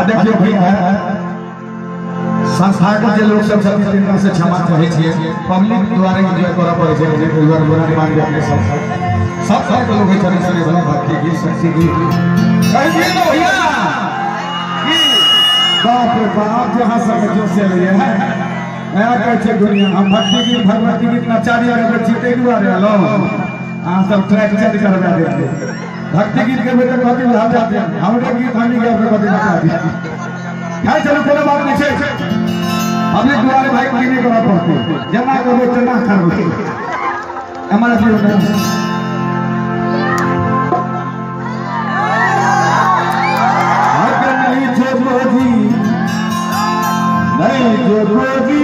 देखियो भैया संस्थागत जे लोग सब छथिन तिनका से क्षमा चाहे छिए पब्लिक द्वारा एंजॉय करऽ पड़ै छै जे परिवार बुरा नहीं मान अपने सब के लोग छथिन सने भला भक्ति गीत शक्ति गीत कह दिए तो भैया कि बाप रे बाप जहां सब जो से लिए है मैं कहै छै दुनिया हम भक्ति गीत भगवती गीत नचारी अगर जीते दुआरे लो आ सब ट्रैक चेंज करवा देते भक्ति गीत के बेटा कहते बुझा जाते हैं हमरे गीत हमनी के अपने कहते बता दी है चलो कोनो बात नहीं छै हमने दुआरे भाई की नहीं करा पड़ते जना करो तना करो हमारा भी होता है अगर नहीं जो बोगी नहीं जो बोगी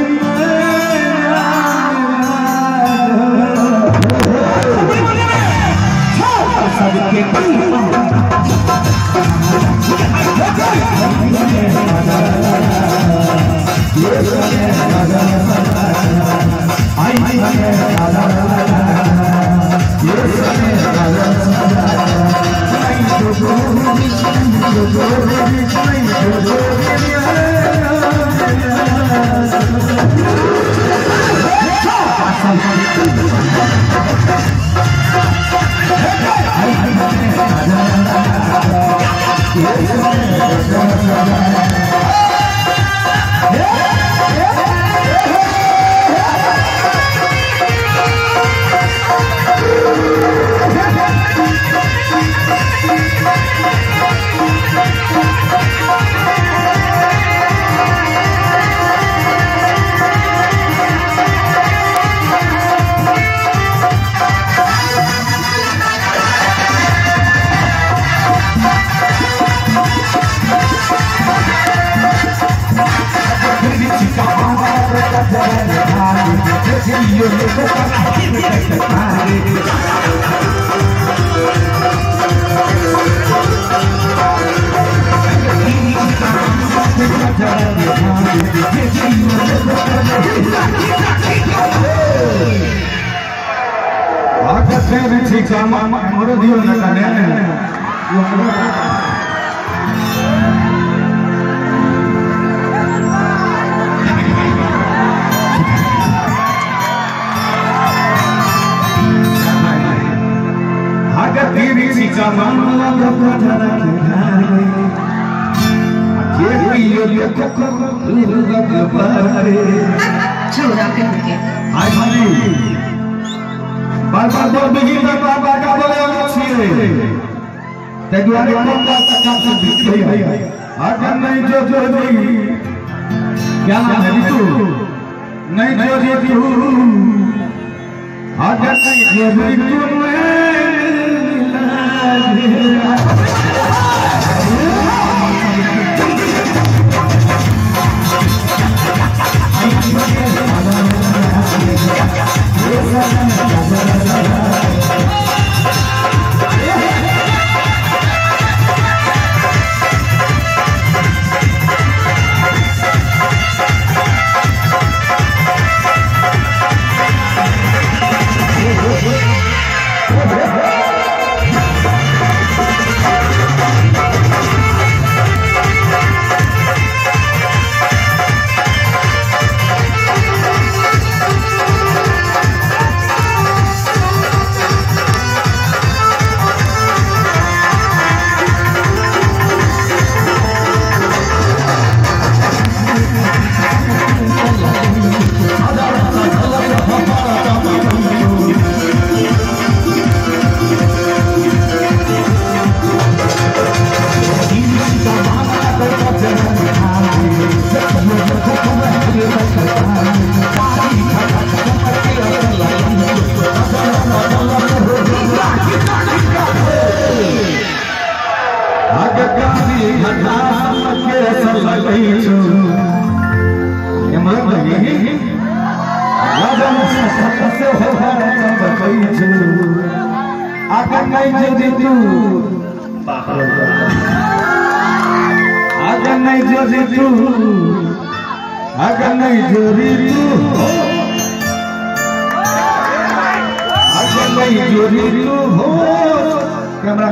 सबके कैमरा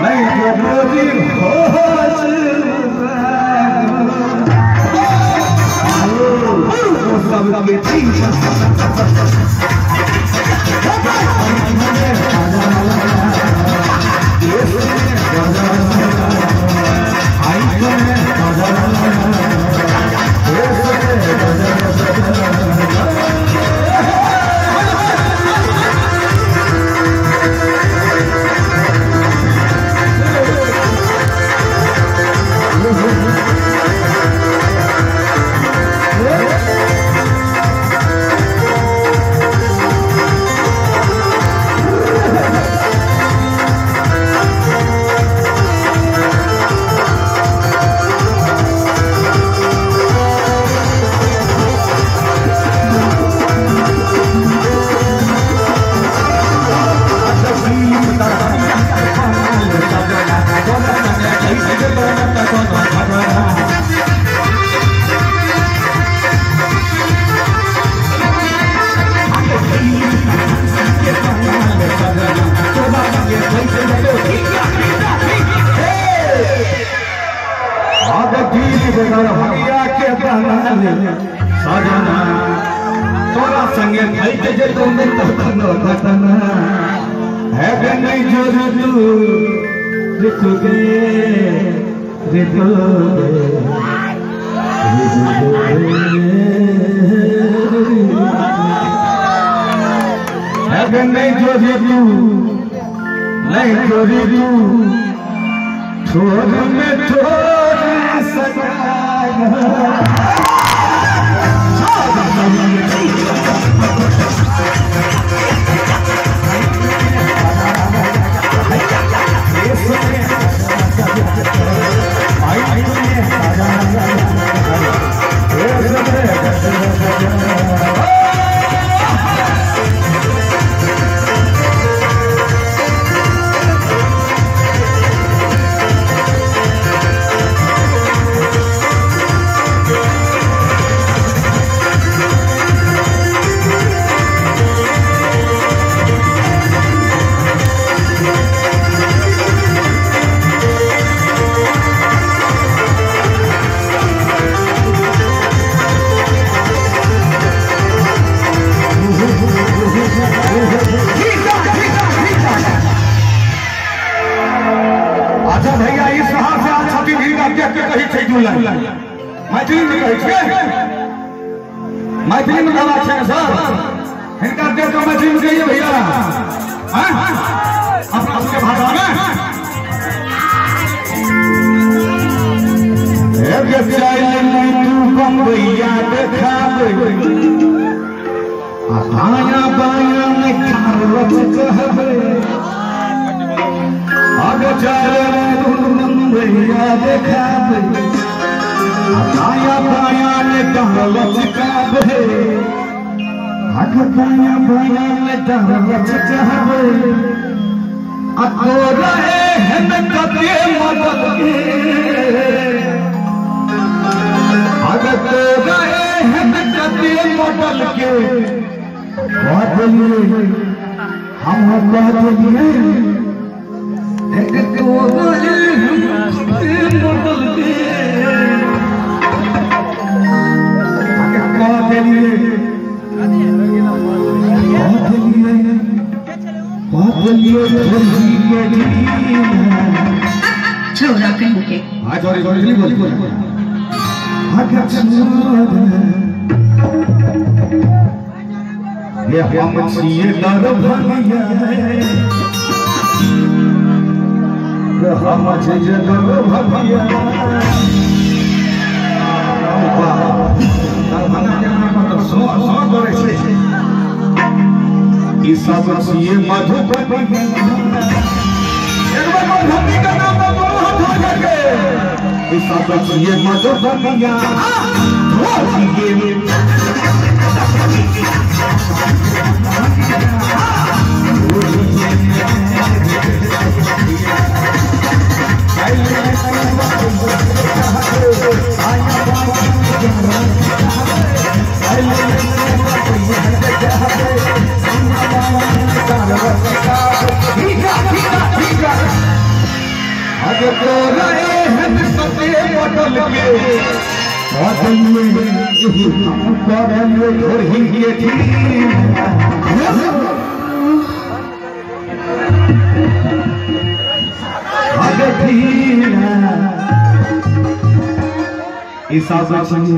नहीं गोरी हो सबके तोरा संगे खाइते जे तो नहीं तो खनो खतना है के नहीं जो ऋतु गे ऋतु है के नहीं जो ऋतु नहीं जो ऋतु छोड़ में छोड़ सका मैथिली में गला छे सर इनका देख के मैथिली में कहिए भैया हां आपके भाषा में एक चाइल नहीं तू बम्बैया देखाबे आया बाया में खावत कहबे आगे चाइल तू बम्बैया देखाबे आया बाया में कहवत कहबे आगे बाया बाया में कहवत कहबे अतो रहे हैं कते मदद के अगर तो गए हैं कते मदद के बदलिए हम बदलिए एक तो गए हैं कते मदद के बदलिए छोरा कहीं के हाँ सॉरी सॉरी नहीं बोली ये हम छिए दर भनिया ये हम छिए दर भनिया सो करे छे ई सब छिए मधुबनी एक बार मधुबनी का नाम बोलो हाथ उठा करके ई सब छिए मधुबनिया हो ये आगे तो रहे हैं सते बदल के बदल में यही हम करेंगे और ही ये थी आगे थी ईसा बच्ची